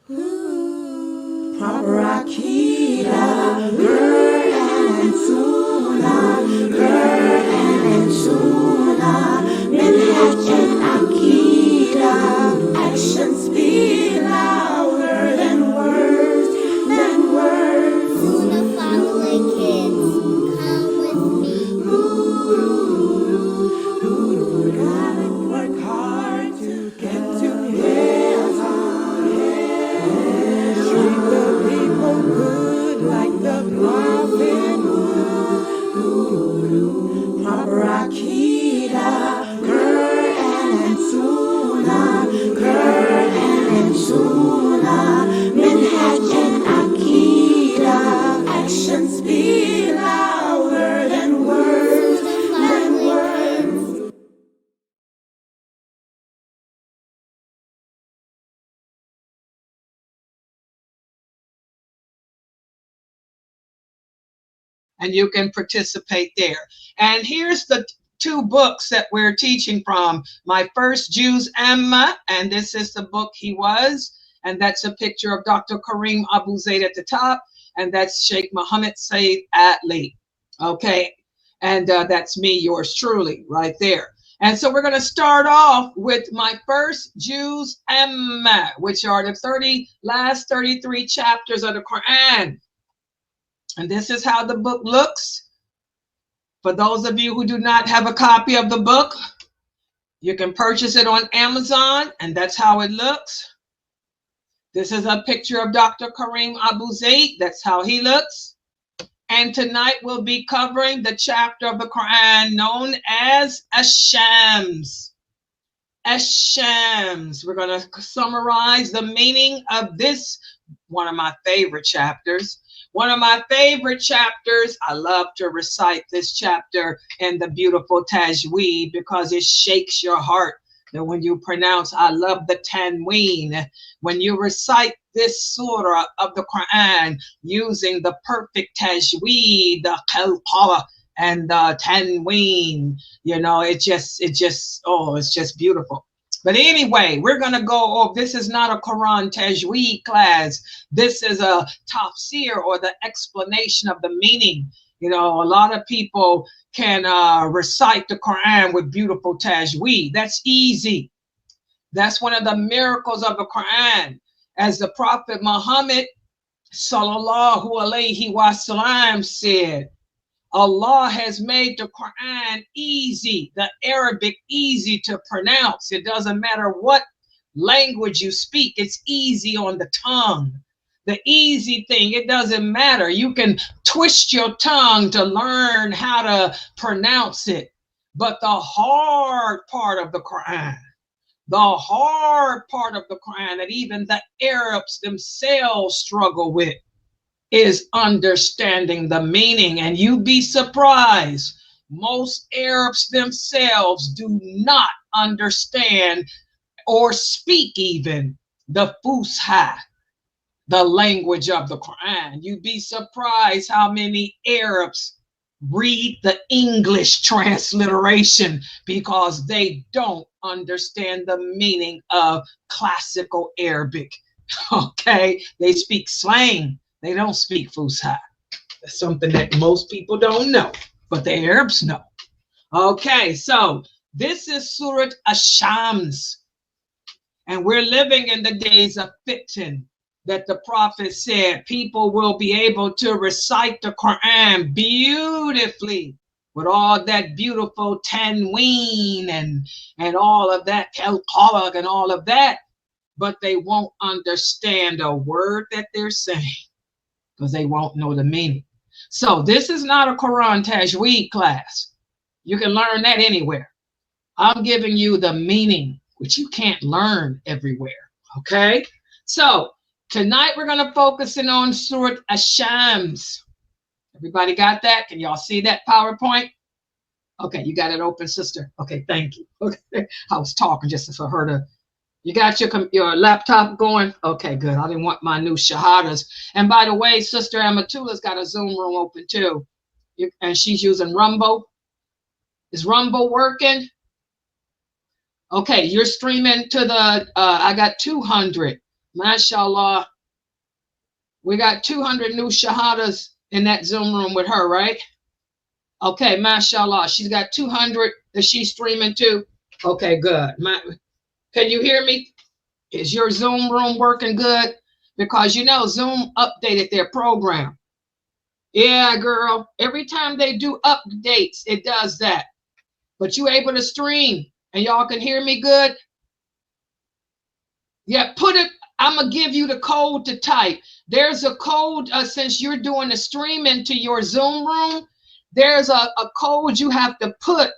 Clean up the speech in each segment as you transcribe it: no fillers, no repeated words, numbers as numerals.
Proper Akira, Gurhan and Sunnah, Gurhan and Sunnah, Minhaj and Akira, actions speak louder than words, than words. Sunnah-following kids, come with me. Gotta work hard to get to heaven. Treat the people good like the prophet would. Proper Akira, Quran and Sunnah, Quran and Sunnah, Minhaj and Akira, actions speak louder than words, than words. And you can participate there. And here's the two books that we're teaching from. My First Juz Amma, and this is the book he was, and that's a picture of Dr. Kareem Abu Zaid at the top, and that's Sheikh Muhammad Said Atli. Okay, and that's me, yours truly, right there. And so we're going to start off with my First Juz Amma, which are the last 33 chapters of the Quran. And this is how the book looks. For those of you who do not have a copy of the book, you can purchase it on Amazon, and that's how it looks. This is a picture of Dr. Kareem Abu Zaid. That's how he looks. And tonight we'll be covering the chapter of the Quran known as Ash-Shams. Ash-Shams. We're going to summarize the meaning of this, one of my favorite chapters. One of my favorite chapters. I love to recite this chapter in the beautiful tajweed because it shakes your heart. That when you pronounce, I love the tanween. When you recite this surah of the Quran using the perfect tajweed, the qalqala and the tanween, you know, it's just beautiful. But anyway, we're going to go over, this is not a Quran Tajweed class. This is a tafsir, or the explanation of the meaning. You know, a lot of people can recite the Quran with beautiful Tajweed. That's easy. That's one of the miracles of the Quran. As the Prophet Muhammad sallallahu alaihi wasallam said, Allah has made the Quran easy, the Arabic easy to pronounce. It doesn't matter what language you speak, it's easy on the tongue. The easy thing, it doesn't matter. You can twist your tongue to learn how to pronounce it. But the hard part of the Quran, the hard part of the Quran that even the Arabs themselves struggle with, is understanding the meaning. And you'd be surprised, most Arabs themselves do not understand or speak even the Fusha, the language of the Quran. You'd be surprised how many Arabs read the English transliteration because they don't understand the meaning of classical Arabic. Okay, they speak slang. They don't speak Fusha. That's something that most people don't know, but the Arabs know. Okay, so this is Surat Ash-Shams. And we're living in the days of fitan, that the Prophet said people will be able to recite the Quran beautifully with all that beautiful tanween and all of that, qalqala and all of that, but they won't understand a word that they're saying, because they won't know the meaning. So this is not a Quran Tajweed class. You can learn that anywhere. I'm giving you the meaning, which you can't learn everywhere. Okay? So tonight we're going to focus in on Surat Ash-Shams. Everybody got that? Can y'all see that PowerPoint? Okay, you got it open, sister. Okay, thank you. Okay, I was talking just for her to. You got your laptop going? Okay, good. I didn't want my new shahadas. And by the way, Sister Amatula's got a Zoom room open too. And she's using Rumble. Is Rumble working? Okay, you're streaming to the, I got 200. Mashallah. We got 200 new shahadas in that Zoom room with her, right? Okay, mashallah. She's got 200 that she's streaming to. Okay, good. Can you hear me? Is your Zoom room working good? Because you know, Zoom updated their program. Yeah, girl. Every time they do updates, it does that. But you able to stream and y'all can hear me good? Yeah, put it. I'm going to give you the code to type. There's a code since you're doing the stream into your Zoom room. There's a code you have to put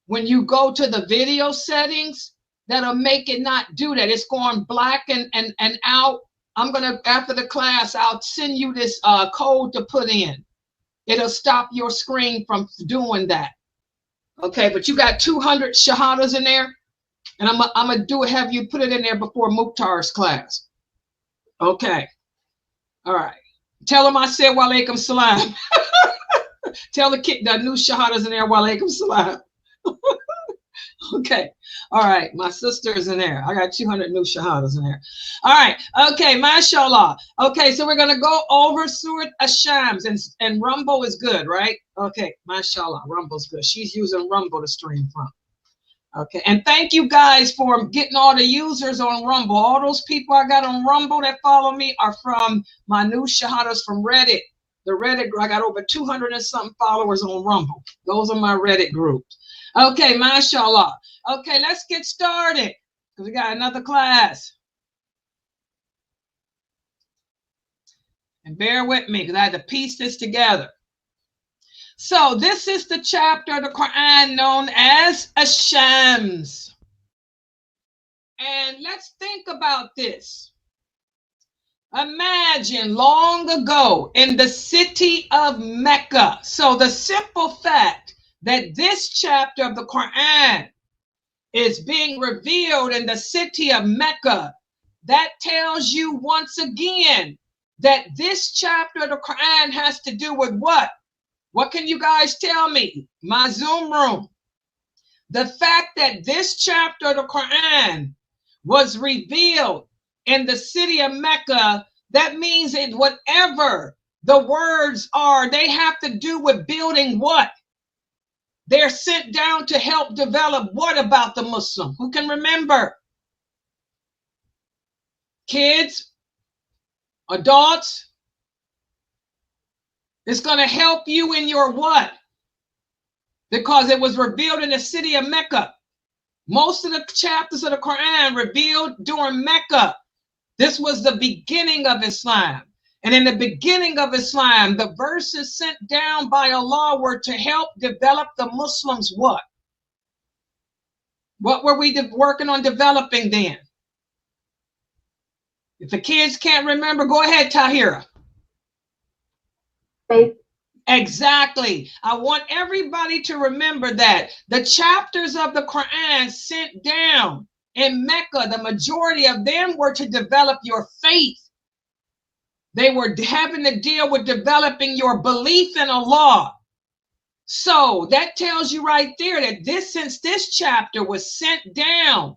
when you go to the video settings that'll make it not do that. It's going black and out. I'm going to, after the class, I'll send you this code to put in. It'll stop your screen from doing that. Okay, but you got 200 shahadas in there. And I'm going to have you put it in there before Mukhtar's class. Okay. All right. Tell them I said wa alaikum salam. Tell the new shahadas in there wa alaikum salam. Okay. All right. My sister's in there. I got 200 new shahadas in there. All right. Okay. Mashallah. Okay. So we're going to go over Surat Ash-Shams, and Rumble is good, right? Okay. Mashallah. Rumble's good. She's using Rumble to stream from. Okay, and thank you guys for getting all the users on Rumble. All those people I got on Rumble that follow me are from my new shahadas from Reddit. The Reddit, I got over 200 and something followers on Rumble. Those are my Reddit groups. Okay, mashallah. Okay, let's get started because we got another class. And bear with me because I had to piece this together. So this is the chapter of the Quran known as Ash-Shams. And let's think about this. Imagine long ago in the city of Mecca. So the simple fact that this chapter of the Quran is being revealed in the city of Mecca, that tells you once again that this chapter of the Quran has to do with what? What can you guys tell me? My Zoom room. The fact that this chapter of the Quran was revealed in the city of Mecca, that means that whatever the words are, they have to do with building what? They're sent down to help develop what about the Muslim? Who can remember? Kids? Adults? It's going to help you in your what? Because it was revealed in the city of Mecca. Most of the chapters of the Quran revealed during Mecca. This was the beginning of Islam. And in the beginning of Islam, the verses sent down by Allah were to help develop the Muslims what? What were we working on developing then? If the kids can't remember, go ahead, Tahira. Faith. Exactly. I want everybody to remember that the chapters of the Quran sent down in Mecca, the majority of them were to develop your faith. They were having to deal with developing your belief in Allah. So that tells you right there that since this chapter was sent down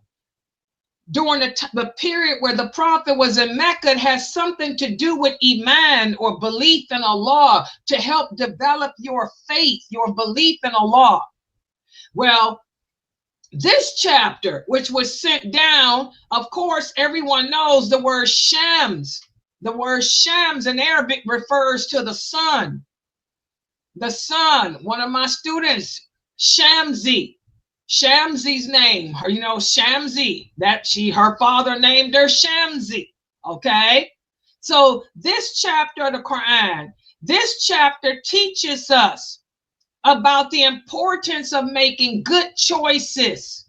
during the period where the Prophet was in Mecca, it has something to do with Iman or belief in Allah, to help develop your faith, your belief in Allah. Well, this chapter, which was sent down, of course, everyone knows the word Shams. The word Shams in Arabic refers to the sun. The sun, one of my students, Shamsi. Shamsi's name, her, Shamsi, her father named her Shamsi. Okay. So this chapter of the Quran, this chapter teaches us about the importance of making good choices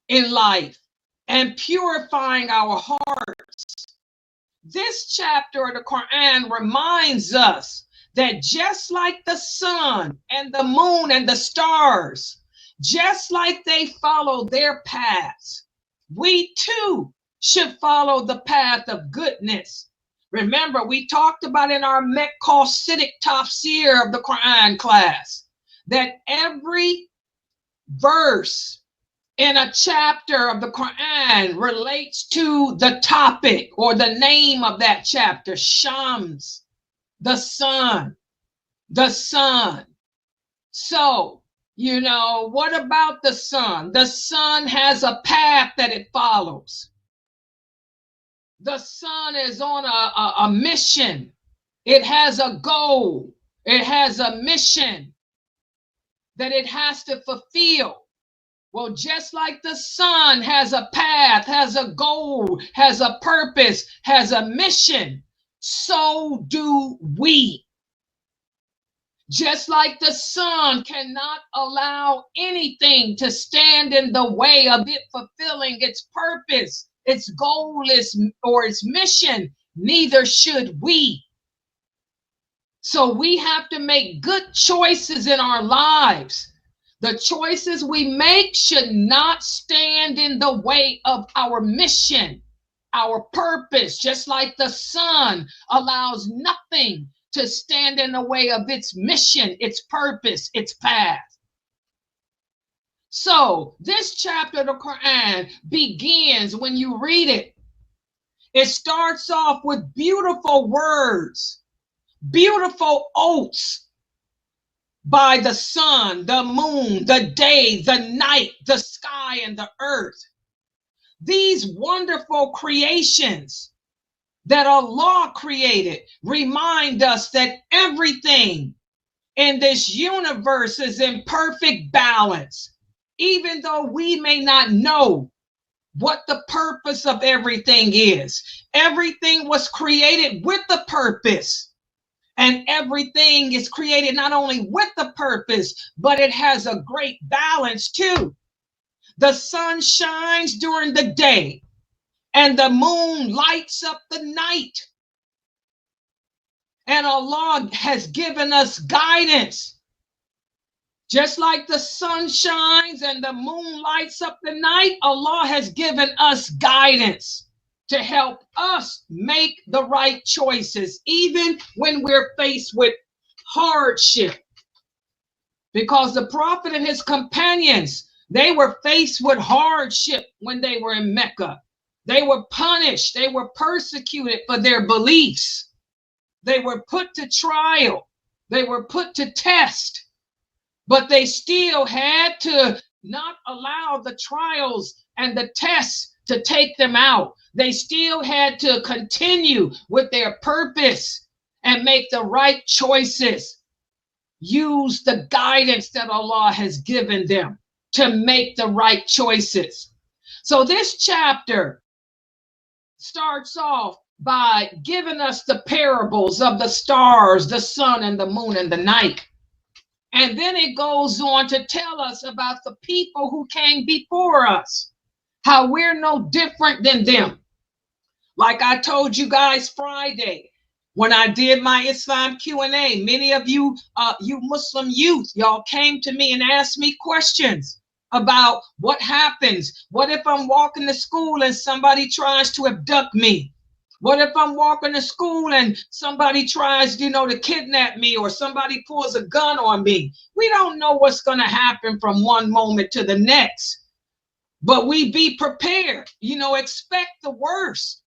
in life and purifying our hearts. This chapter of the Quran reminds us that just like the sun and the moon and the stars, just like they follow their paths, we too should follow the path of goodness. Remember, we talked about in our Maqasidic Tafsir of the Quran class that every verse in a chapter of the Quran relates to the topic or the name of that chapter, Shams, the sun, the sun. So, what about the sun? The sun has a path that it follows. The sun is on a mission. It has a goal. It has a mission that it has to fulfill. Well, just like the sun has a path, has a goal, has a purpose, has a mission, so do we. Just like the sun cannot allow anything to stand in the way of it fulfilling its purpose, its goal or its mission, neither should we. So we have to make good choices in our lives. The choices we make should not stand in the way of our mission, our purpose, just like the sun allows nothing to stand in the way of its mission, its purpose, its path. So this chapter of the Quran begins, when you read it, it starts off with beautiful words, beautiful oaths by the sun, the moon, the day, the night, the sky, and the earth. These wonderful creations that Allah created remind us that everything in this universe is in perfect balance. Even though we may not know what the purpose of everything is, everything was created with a purpose. And everything is created not only with a purpose, but it has a great balance too. The sun shines during the day, and the moon lights up the night. And Allah has given us guidance. Just like the sun shines and the moon lights up the night, Allah has given us guidance to help us make the right choices, even when we're faced with hardship. Because the Prophet and his companions, they were faced with hardship when they were in Mecca. They were punished. They were persecuted for their beliefs. They were put to trial. They were put to test. But they still had to not allow the trials and the tests to take them out. They still had to continue with their purpose and make the right choices. Use the guidance that Allah has given them to make the right choices. So this chapter starts off by giving us the parables of the stars, the sun, and the moon, and the night. And then it goes on to tell us about the people who came before us, how we're no different than them. Like I told you guys Friday, when I did my Islam Q&A, many of you, you Muslim youth, y'all came to me and asked me questions about what happens. What if I'm walking to school and somebody tries to abduct me? What if I'm walking to school and somebody tries, to kidnap me, or somebody pulls a gun on me? We don't know what's going to happen from one moment to the next. But we be prepared, expect the worst.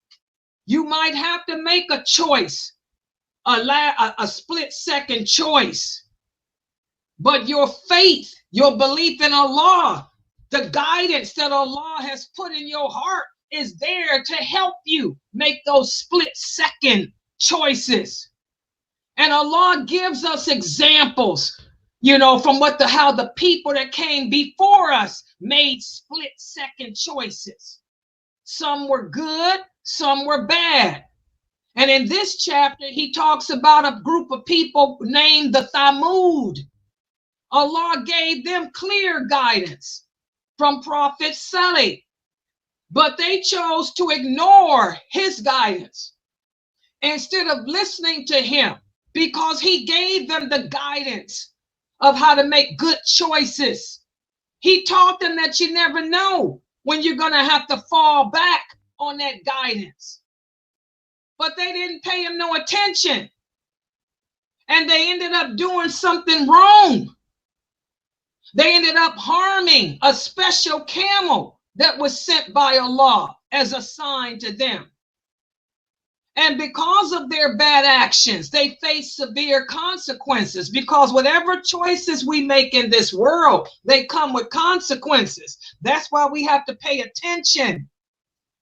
You might have to make a choice, a split-second choice. But your faith, your belief in Allah, the guidance that Allah has put in your heart is there to help you make those split-second choices. And Allah gives us examples, from how the people that came before us made split-second choices. Some were good, some were bad. And in this chapter, he talks about a group of people named the Thamud. Allah gave them clear guidance from Prophet Salih, but they chose to ignore his guidance instead of listening to him, because he gave them the guidance of how to make good choices. He taught them that you never know when you're going to have to fall back on that guidance. But they didn't pay him no attention, and they ended up doing something wrong. They ended up harming a special camel that was sent by Allah as a sign to them. And because of their bad actions, they face severe consequences, because whatever choices we make in this world, they come with consequences. That's why we have to pay attention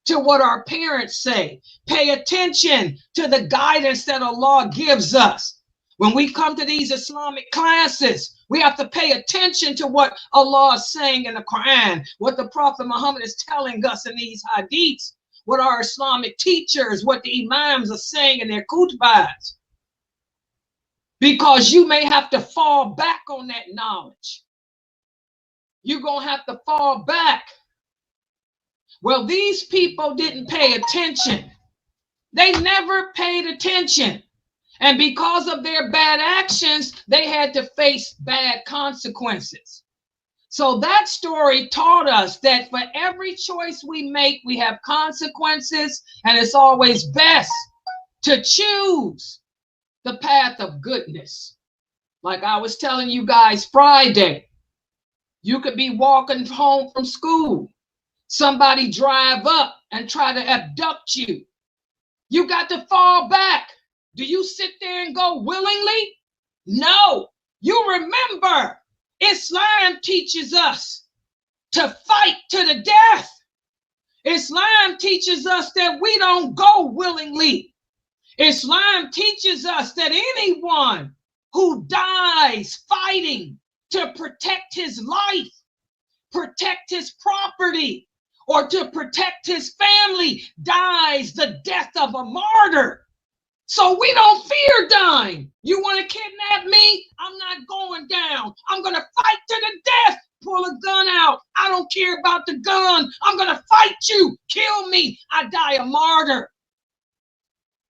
to what our parents say. Pay attention to the guidance that Allah gives us. When we come to these Islamic classes, we have to pay attention to what Allah is saying in the Quran, what the Prophet Muhammad is telling us in these hadiths, what our Islamic teachers, what the imams are saying in their khutbahs. Because you may have to fall back on that knowledge. You're going to have to fall back. Well, these people didn't pay attention. They never paid attention. And because of their bad actions, they had to face bad consequences. So that story taught us that for every choice we make, we have consequences, and it's always best to choose the path of goodness. Like I was telling you guys Friday, you could be walking home from school. Somebody drive up and try to abduct you. You got to fall back. Do you sit there and go willingly? No. You remember, Islam teaches us to fight to the death. Islam teaches us that we don't go willingly. Islam teaches us that anyone who dies fighting to protect his life, protect his property, or to protect his family dies the death of a martyr. So we don't fear dying. You want to kidnap me? I'm not going down. I'm going to fight to the death. Pull a gun out. I don't care about the gun. I'm going to fight you. Kill me. I die a martyr.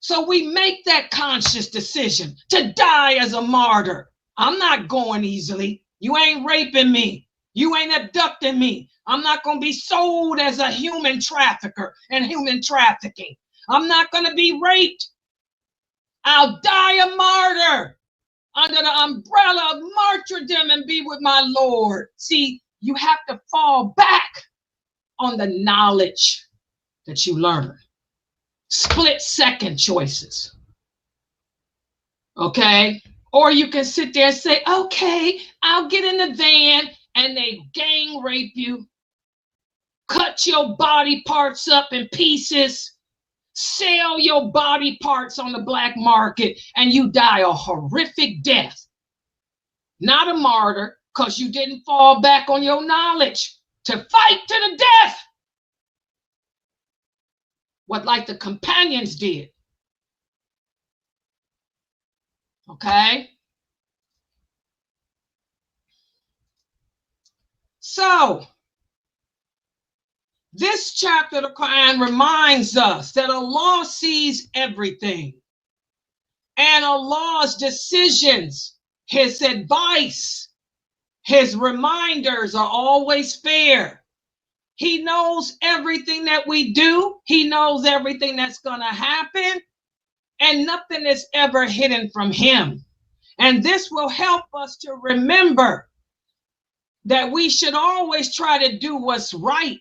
So we make that conscious decision to die as a martyr. I'm not going easily. You ain't raping me. You ain't abducting me. I'm not going to be sold as a human trafficker and human trafficking. I'm not going to be raped. I'll die a martyr under the umbrella of martyrdom and be with my Lord. See, you have to fall back on the knowledge that you learn. Split-second choices. Okay? Or you can sit there and say, okay, I'll get in the van, and they gang rape you, cut your body parts up in pieces, sell your body parts on the black market, and you die a horrific death. Not a martyr, because you didn't fall back on your knowledge to fight to the death. What like the companions did. Okay? So, this chapter of the Quran reminds us that Allah sees everything. And Allah's decisions, his advice, his reminders are always fair. He knows everything that we do. He knows everything that's going to happen. And nothing is ever hidden from him. And this will help us to remember that we should always try to do what's right,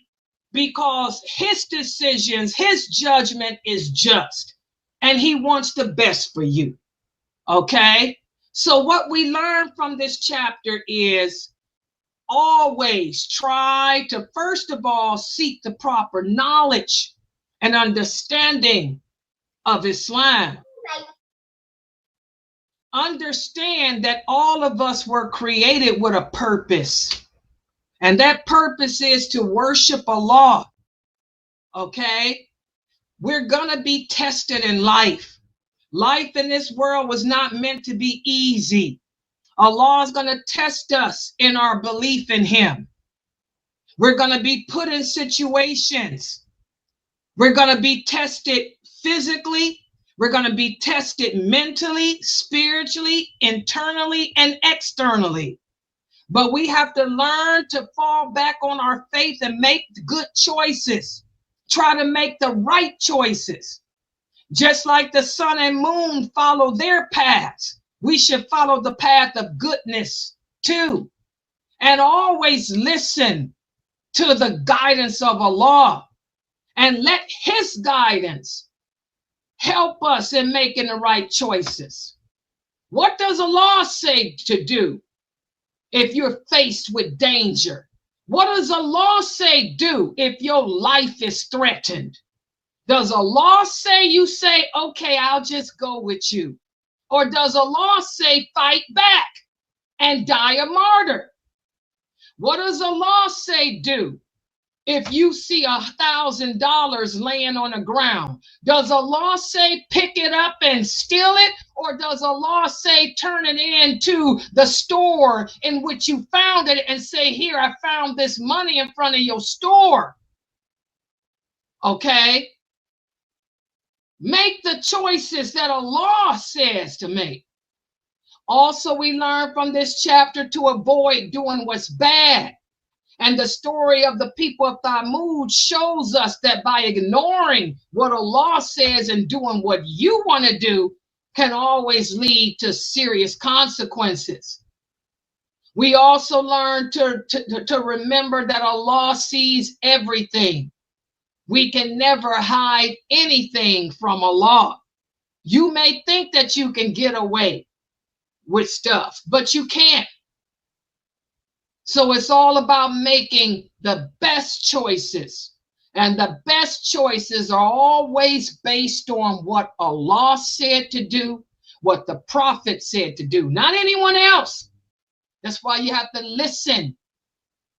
because his decisions, his judgment is just, and he wants the best for you. Okay? So what we learn from this chapter is always try to, first of all, seek the proper knowledge and understanding of Islam. Understand that all of us were created with a purpose. And that purpose is to worship Allah. Okay? We're going to be tested in life. Life in this world was not meant to be easy. Allah is going to test us in our belief in him. We're going to be put in situations. We're going to be tested physically. We're going to be tested mentally, spiritually, internally, and externally. But we have to learn to fall back on our faith and make good choices. Try to make the right choices. Just like the sun and moon follow their paths, we should follow the path of goodness too. and always listen to the guidance of Allah and let his guidance help us in making the right choices. What does Allah say to do if you're faced with danger? What does Allah say do if your life is threatened? Does Allah say you say, okay, I'll just go with you? Or does Allah say fight back and die a martyr? What does Allah say do if you see $1,000 laying on the ground? Does Allah say pick it up and steal it? Or does Allah say turn it into the store in which you found it and say, here, I found this money in front of your store? Okay? Make the choices that Allah says to make. Also, we learn from this chapter to avoid doing what's bad. And the story of the people of Thamud shows us that by ignoring what Allah says and doing what you want to do can always lead to serious consequences. We also learn to remember that Allah sees everything. We can never hide anything from Allah. You may think that you can get away with stuff, but you can't. So it's all about making the best choices. And the best choices are always based on what Allah said to do, what the Prophet said to do, not anyone else. That's why you have to listen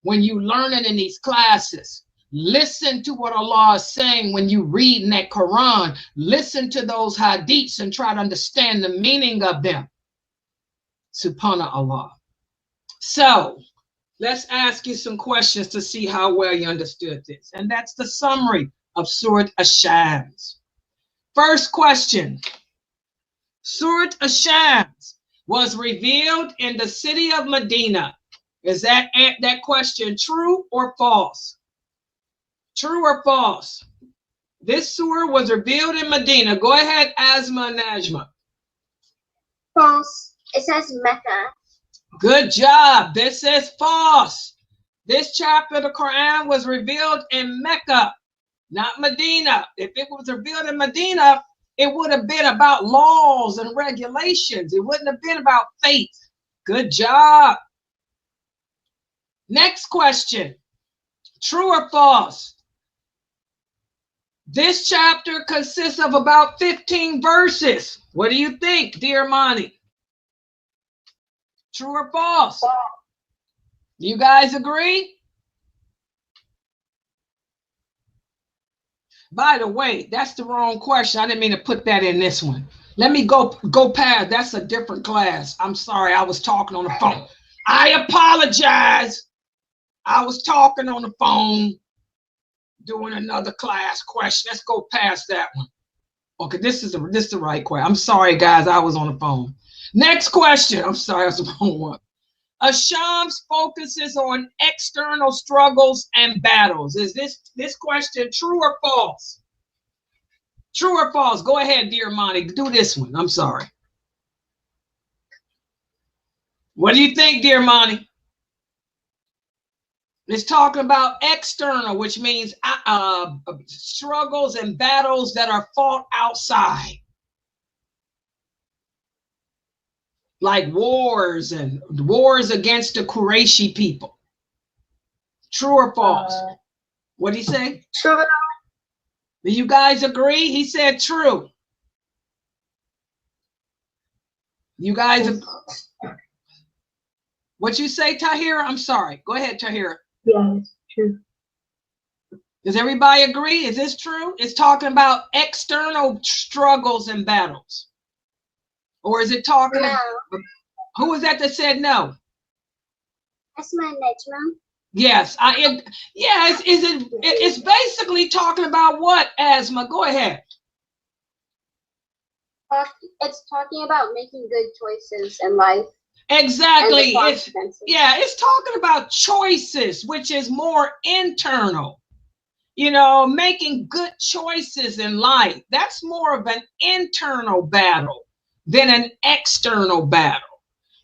when you learning in these classes. Listen to what Allah is saying when you read in that Quran. Listen to those hadiths and try to understand the meaning of them. Subhanallah. So let's ask you some questions to see how well you understood this. And that's the summary of Surat Ash-Shams. First question. Surat Ash-Shams was revealed in the city of Medina. Is that question true or false? True or false? This surah was revealed in Medina. Go ahead, Asma and Najma. False. It says Mecca. Good job. This is false. This chapter of the Quran was revealed in Mecca, not Medina. If it was revealed in Medina, it would have been about laws and regulations. It wouldn't have been about faith. Good job. Next question. True or false? This chapter consists of about 15 verses. What do you think, dear Mani? True or false? You guys agree? By the way, that's the wrong question. I didn't mean to put that in this one. Let me go past. That's a different class. I'm sorry. I was talking on the phone. I apologize. I was talking on the phone doing another class question. Let's go past that one. Okay, this is the right question. I'm sorry, guys. I was on the phone. Next question. I'm sorry, I was the wrong one. Ash-Shams focuses on external struggles and battles. Is this question true or false? True or false? Go ahead, dear Monty. Do this one. I'm sorry. What do you think, dear Monty? It's talking about external, which means struggles and battles that are fought outside. Like wars against the Qurayshi people. True or false? What did he say? True. Do you guys agree? He said true. You guys, what you say, Tahira? I'm sorry. Go ahead, Tahira. Yeah, it's true. Does everybody agree? Is this true? It's talking about external struggles and battles. Or is it talking about, who was that said no? That's my Najma. Yes, it's basically talking about what, Asma? Go ahead. It's talking about making good choices in life. Exactly. It's talking about choices, which is more internal. You know, making good choices in life. That's more of an internal battle than an external battle.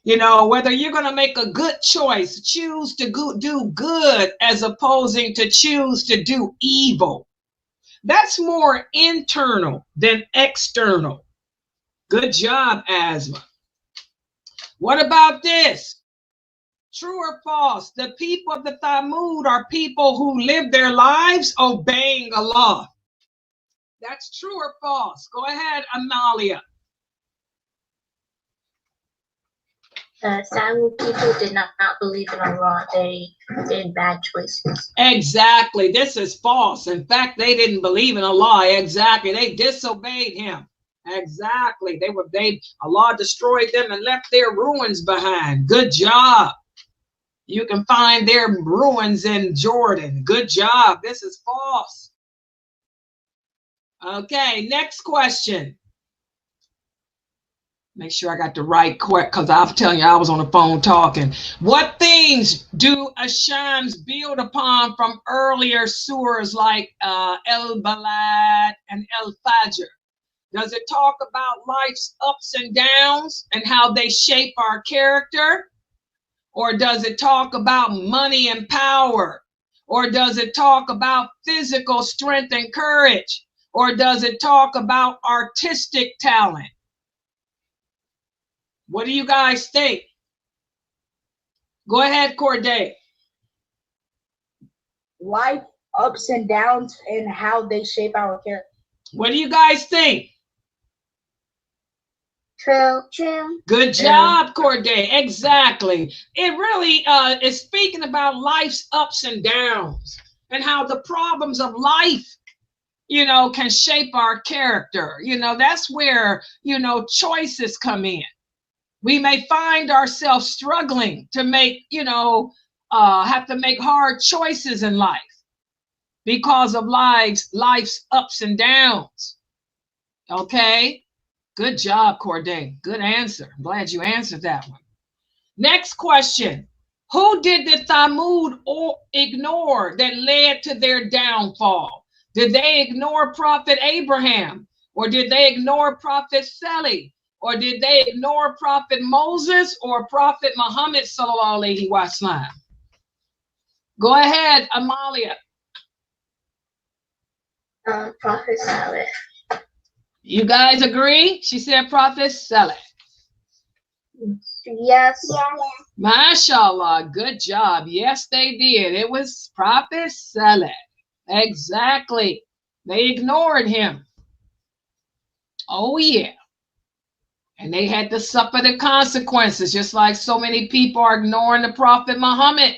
You know, whether you're going to make a good choice, choose to do good as opposing to choose to do evil. That's more internal than external. Good job, Asma. What about this? True or false? The people of the Thamud are people who live their lives obeying Allah. That's true or false? Go ahead, Amalia. Some people did not believe in Allah. They did bad choices. Exactly. This is false. In fact, they didn't believe in Allah. Exactly. They disobeyed him. Exactly. Allah destroyed them and left their ruins behind. Good job. You can find their ruins in Jordan. Good job. This is false. Okay, next question. Make sure I got the right question, because I'm telling you, I was on the phone talking. What things do Ashams build upon from earlier surahs like El-Balad and El-Fajr? Does it talk about life's ups and downs and how they shape our character? Or does it talk about money and power? Or does it talk about physical strength and courage? Or does it talk about artistic talent? What do you guys think? Go ahead, Corday. Life ups and downs and how they shape our character. What do you guys think? True. Good job, Corday. Exactly. It really is speaking about life's ups and downs and how the problems of life, you know, can shape our character. You know, that's where, you know, choices come in. We may find ourselves struggling to make, you know, have to make hard choices in life because of life's ups and downs. Okay. Good job, Corday. Good answer. I'm glad you answered that one. Next question. Who did the Thamud ignore that led to their downfall? Did they ignore Prophet Abraham? Or did they ignore Prophet Salih? Or did they ignore Prophet Moses or Prophet Muhammad sallallahu alaihi wasallam? Go ahead, Amalia. Prophet Salih. You guys agree? She said Prophet Salih. Yes. MashaAllah, good job. Yes, they did. It was Prophet Salih. Exactly. They ignored him. Oh, yeah. And they had to suffer the consequences, just like so many people are ignoring the Prophet Muhammad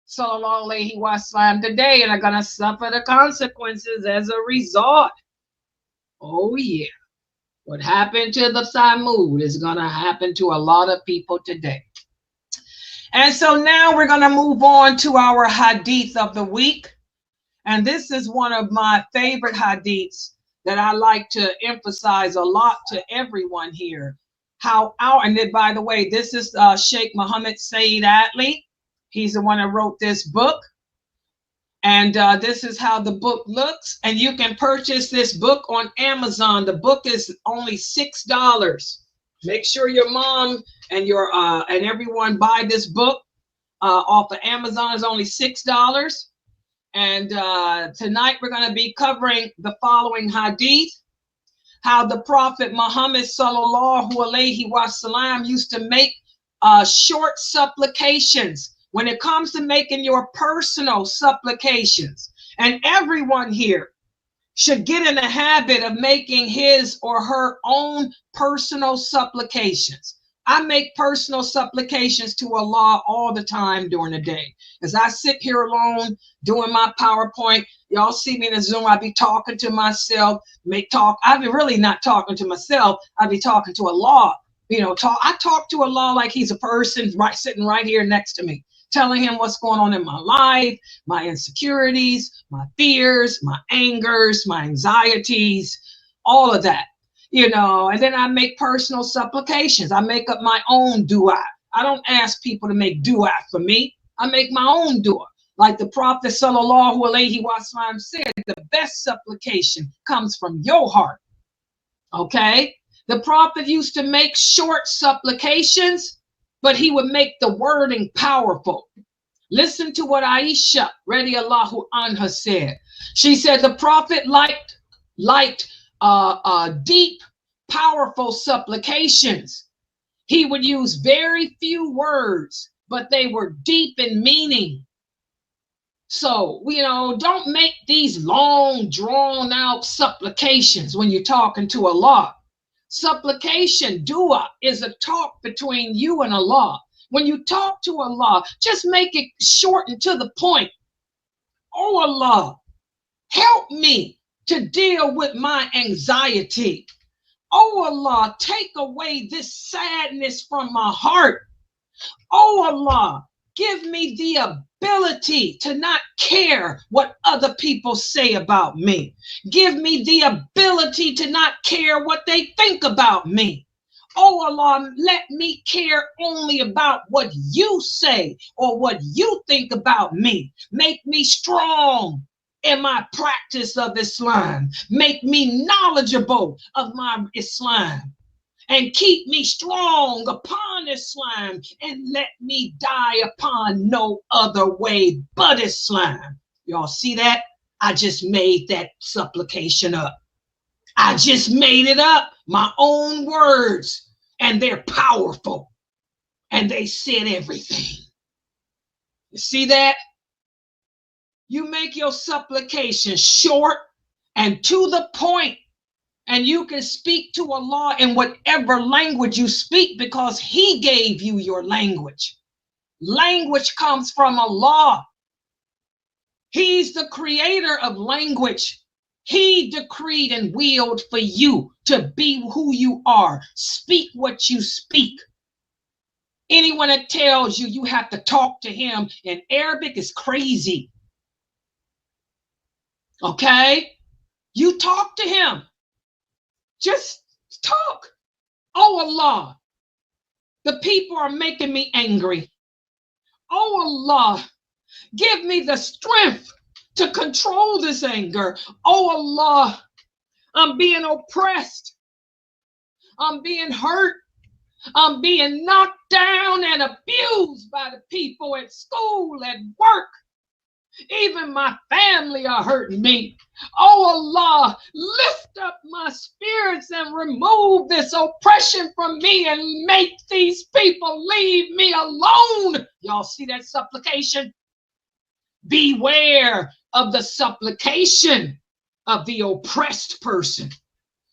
sallallahu alaihi wasallam today and are going to suffer the consequences as a result. Oh, yeah. What happened to the Thamud is going to happen to a lot of people today. And so now we're going to move on to our hadith of the week. And this is one of my favorite hadiths that I like to emphasize a lot to everyone here. And then, by the way, this is Sheikh Muhammad Saeed Atli. He's the one that wrote this book. And this is how the book looks. And you can purchase this book on Amazon. The book is only $6. Make sure your mom and and everyone buy this book off of Amazon. It's only $6. And tonight we're going to be covering the following hadith. How the Prophet Muhammad sallallahu alaihi wasallam used to make short supplications when it comes to making your personal supplications. And everyone here should get in the habit of making his or her own personal supplications. I make personal supplications to Allah all the time during the day. As I sit here alone doing my PowerPoint, y'all see me in the Zoom, I be talking to myself, I be really not talking to myself, I be talking to Allah. You know, I talk to Allah like he's a person sitting right here next to me, telling him what's going on in my life, my insecurities, my fears, my angers, my anxieties, all of that. You know, and then I make personal supplications. I make up my own dua. I don't ask people to make dua for me. I make my own dua. Like the Prophet sallallahu alaihi wasallam said, the best supplication comes from your heart. Okay? The Prophet used to make short supplications but he would make the wording powerful. Listen to what Aisha radiallahu anha said. She said the prophet liked deep, powerful supplications. He would use very few words, but they were deep in meaning. So, don't make these long, drawn out supplications when you're talking to Allah. Supplication, dua, is a talk between you and Allah. When you talk to Allah, just make it short and to the point. Oh Allah, help me to deal with my anxiety. Oh Allah, take away this sadness from my heart. Oh Allah, give me the ability to not care what other people say about me. Give me the ability to not care what they think about me. Oh Allah, let me care only about what you say or what you think about me. Make me strong in my practice of Islam. Make me knowledgeable of my Islam. And keep me strong upon Islam, and let me die upon no other way but Islam. Y'all see that? I just made that supplication up. I just made it up, my own words. And they're powerful, and they said everything. You see that? You make your supplication short and to the point, and you can speak to Allah in whatever language you speak because He gave you your language. Language comes from Allah. He's the creator of language. He decreed and willed for you to be who you are. Speak what you speak. Anyone that tells you you have to talk to him in Arabic is crazy. Okay? You talk to him. Just talk. Oh Allah, the people are making me angry. Oh Allah, give me the strength to control this anger. Oh Allah, I'm being oppressed. I'm being hurt. I'm being knocked down and abused by the people at school, at work. Even my family are hurting me. Oh Allah, lift up my spirits and remove this oppression from me and make these people leave me alone. Y'all see that supplication? Beware of the supplication of the oppressed person.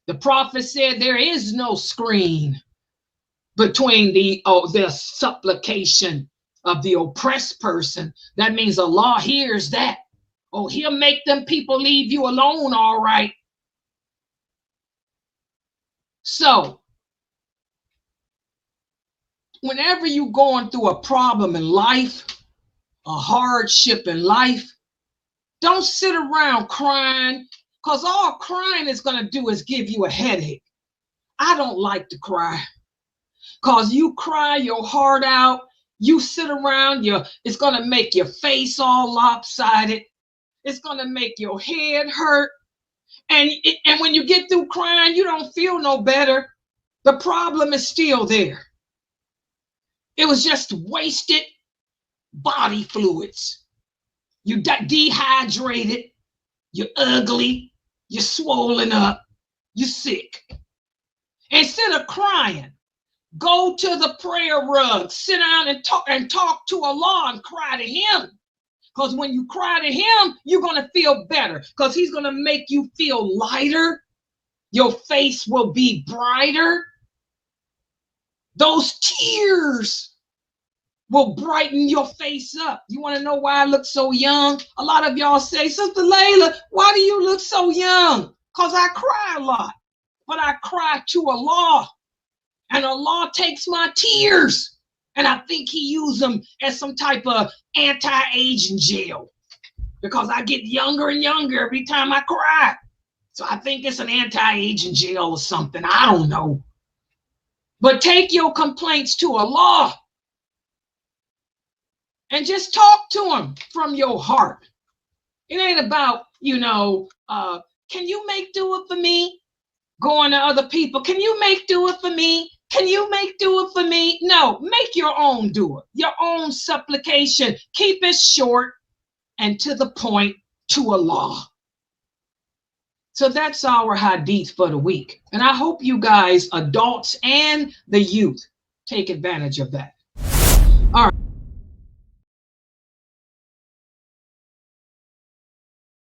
The prophet said there is no screen between the supplication of the oppressed person. That means Allah hears that. Oh, He'll make them people leave you alone, all right. So, whenever you're going through a problem in life, a hardship in life, don't sit around crying, because all crying is going to do is give you a headache. I don't like to cry, because you cry your heart out, you sit around, it's going to make your face all lopsided. It's going to make your head hurt. And when you get through crying, you don't feel no better. The problem is still there. It was just wasted body fluids. You dehydrated, you're ugly, you're swollen up, you're sick. Instead of crying, go to the prayer rug, sit down and talk to Allah and cry to Him. Because when you cry to Him, you're going to feel better, because He's going to make you feel lighter. Your face will be brighter. Those tears will brighten your face up. You want to know why I look so young? A lot of y'all say, Sister Layla, why do you look so young? Because I cry a lot. But I cry to Allah. And Allah takes my tears. And I think He used them as some type of anti-aging gel, because I get younger and younger every time I cry. So I think it's an anti-aging gel or something. I don't know. But take your complaints to Allah and just talk to Him from your heart. It ain't about, can you make do it for me? Going to other people, can you make do it for me? Can you make do it for me? No, make your own do it, your own supplication. Keep it short and to the point, to Allah. So that's our hadith for the week. And I hope you guys, adults and the youth, take advantage of that. All right.